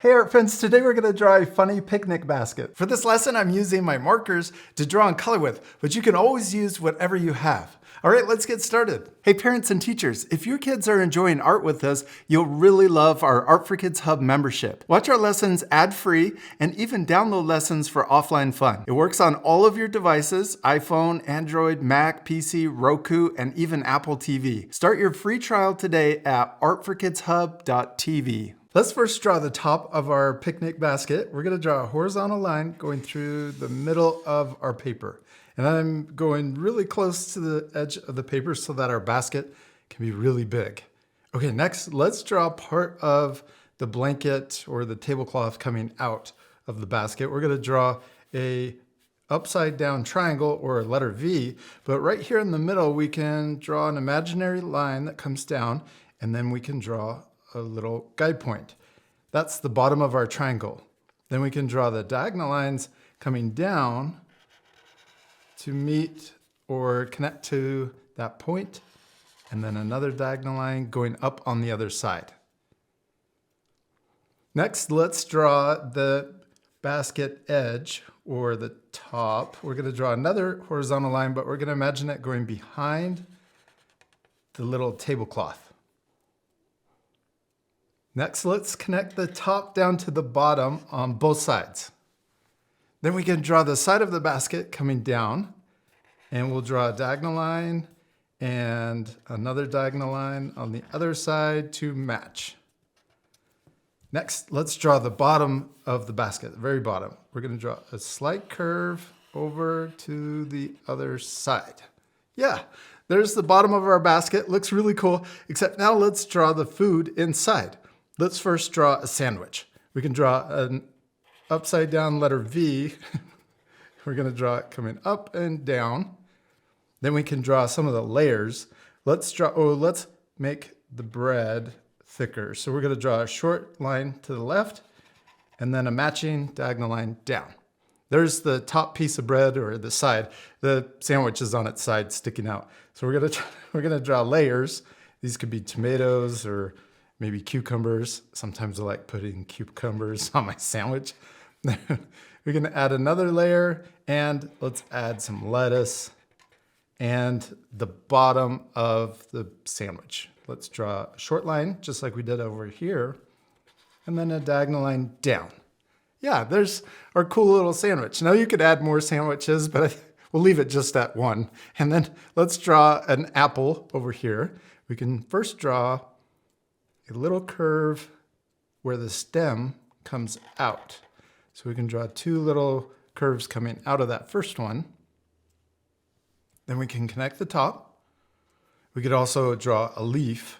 Hey art friends, today we're going to draw a funny picnic basket. For this lesson, I'm using my markers to draw and color with, but you can always use whatever you have. All right, let's get started. Hey parents and teachers, if your kids are enjoying art with us, you'll really love our Art for Kids Hub membership. Watch our lessons ad-free and even download lessons for offline fun. It works on all of your devices, iPhone, Android, Mac, PC, Roku, and even Apple TV. Start your free trial today at artforkidshub.tv. Let's first draw the top of our picnic basket. We're going to draw a horizontal line going through the middle of our paper. And I'm going really close to the edge of the paper so that our basket can be really big. Okay, next, let's draw part of the blanket or the tablecloth coming out of the basket. We're going to draw a upside down triangle or a letter V, but right here in the middle, we can draw an imaginary line that comes down, and then we can draw a little guide point. That's the bottom of our triangle. Then we can draw the diagonal lines coming down to meet or connect to that point, and then another diagonal line going up on the other side. Next, let's draw the basket edge or the top. We're going to draw another horizontal line, but we're going to imagine it going behind the little tablecloth. Next, let's connect the top down to the bottom on both sides. Then we can draw the side of the basket coming down, and we'll draw a diagonal line and another diagonal line on the other side to match. Next, let's draw the bottom of the basket, the very bottom. We're going to draw a slight curve over to the other side. Yeah, there's the bottom of our basket. Looks really cool, except now let's draw the food inside. Let's first draw a sandwich. We can draw an upside down letter V. We're going to draw it coming up and down. Then we can draw some of the layers. Let's make the bread thicker. So we're going to draw a short line to the left and then a matching diagonal line down. There's the top piece of bread or the side. The sandwich is on its side sticking out. So we're going to draw layers. These could be tomatoes or maybe cucumbers. Sometimes I like putting cucumbers on my sandwich. We're going to add another layer, and let's add some lettuce and the bottom of the sandwich. Let's draw a short line, just like we did over here, and then a diagonal line down. Yeah, there's our cool little sandwich. Now you could add more sandwiches, but we'll leave it just at one. And then let's draw an apple over here. We can first draw a little curve where the stem comes out. So we can draw two little curves coming out of that first one. Then we can connect the top. We could also draw a leaf.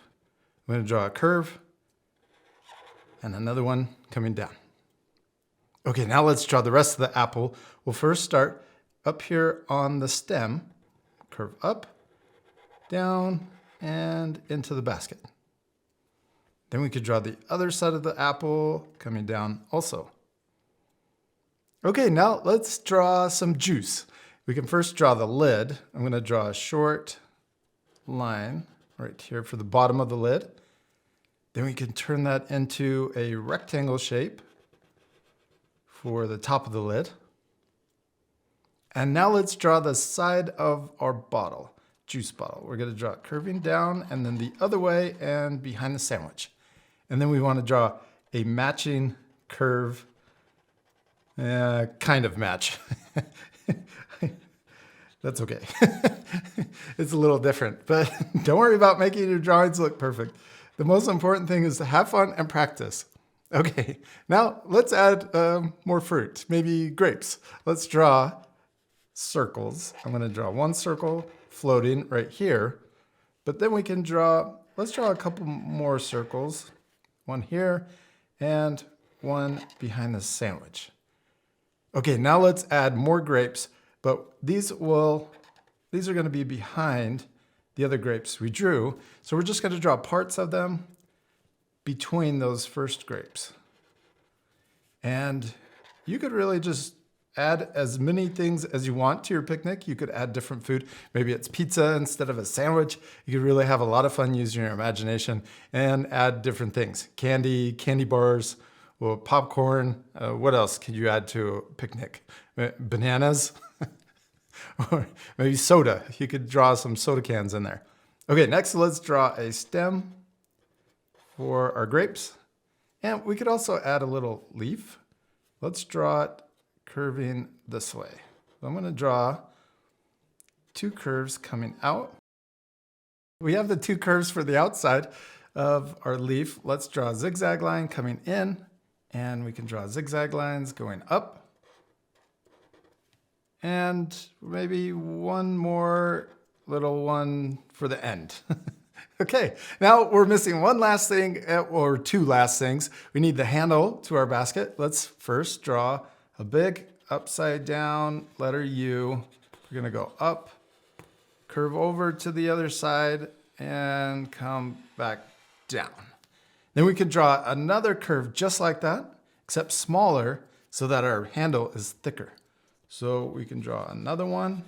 I'm going to draw a curve and another one coming down. Okay, now let's draw the rest of the apple. We'll first start up here on the stem, curve up, down, and into the basket. Then we could draw the other side of the apple coming down also. Okay, now let's draw some juice. We can first draw the lid. I'm going to draw a short line right here for the bottom of the lid. Then we can turn that into a rectangle shape for the top of the lid. And now let's draw the side of our bottle, juice bottle. We're going to draw it curving down and then the other way and behind the sandwich. And then we want to draw a matching curve, kind of match. That's okay. It's a little different, but don't worry about making your drawings look perfect. The most important thing is to have fun and practice. Okay, now let's add more fruit, maybe grapes. Let's draw circles. I'm going to draw one circle floating right here, but then we can let's draw a couple more circles. One here and one behind the sandwich. Okay, now let's add more grapes, but these are going to be behind the other grapes we drew. So we're just going to draw parts of them between those first grapes. And you could really just add as many things as you want to your picnic. You could add different food. Maybe it's pizza instead of a sandwich. You could really have a lot of fun using your imagination and add different things. Candy bars, Well, popcorn. What else could you add to a picnic? Bananas? Or maybe soda. You could draw some soda cans in there. Okay, next let's draw a stem for our grapes. And we could also add a little leaf. Let's draw it curving this way. So I'm going to draw 2 curves coming out. We have the 2 curves for the outside of our leaf. Let's draw a zigzag line coming in, and we can draw zigzag lines going up. And maybe one more little one for the end. Okay, now we're missing one last thing, or 2 last things. We need the handle to our basket. Let's first draw a big upside down letter U. We're gonna go up, curve over to the other side, and come back down. Then we can draw another curve just like that, except smaller, so that our handle is thicker. So we can draw another one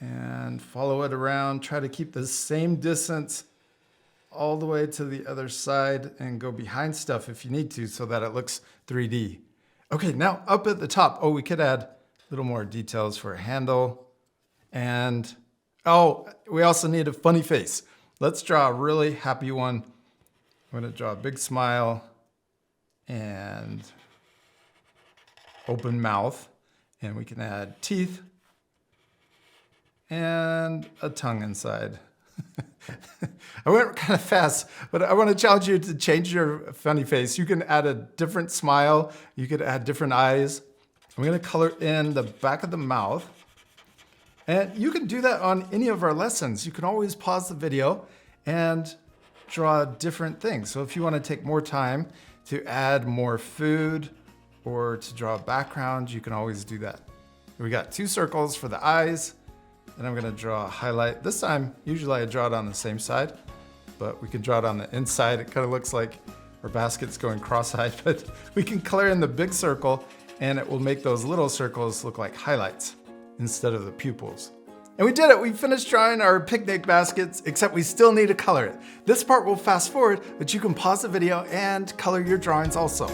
and follow it around. Try to keep the same distance all the way to the other side and go behind stuff if you need to so that it looks 3D. Okay, now up at the top, oh, we could add a little more details for a handle. And oh, we also need a funny face. Let's draw a really happy one. I'm gonna draw a big smile and open mouth. And we can add teeth and a tongue inside. I went kind of fast, but I want to challenge you to change your funny face. You can add a different smile. You could add different eyes. I'm going to color in the back of the mouth. And you can do that on any of our lessons. You can always pause the video and draw different things. So if you want to take more time to add more food or to draw a background, you can always do that. We got 2 circles for the eyes, and I'm gonna draw a highlight. This time, usually I draw it on the same side, but we can draw it on the inside. It kind of looks like our basket's going cross-eyed, but we can color in the big circle, and it will make those little circles look like highlights instead of the pupils. And we did it, we finished drawing our picnic baskets, except we still need to color it. This part will fast forward, but you can pause the video and color your drawings also.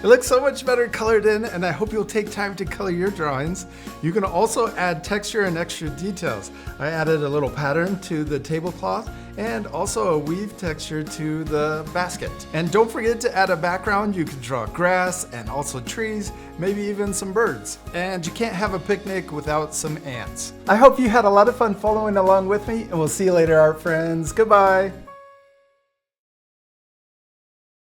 It looks so much better colored in, and I hope you'll take time to color your drawings. You can also add texture and extra details. I added a little pattern to the tablecloth and also a weave texture to the basket. And don't forget to add a background. You can draw grass and also trees, maybe even some birds. And you can't have a picnic without some ants. I hope you had a lot of fun following along with me, and we'll see you later, art friends. Goodbye.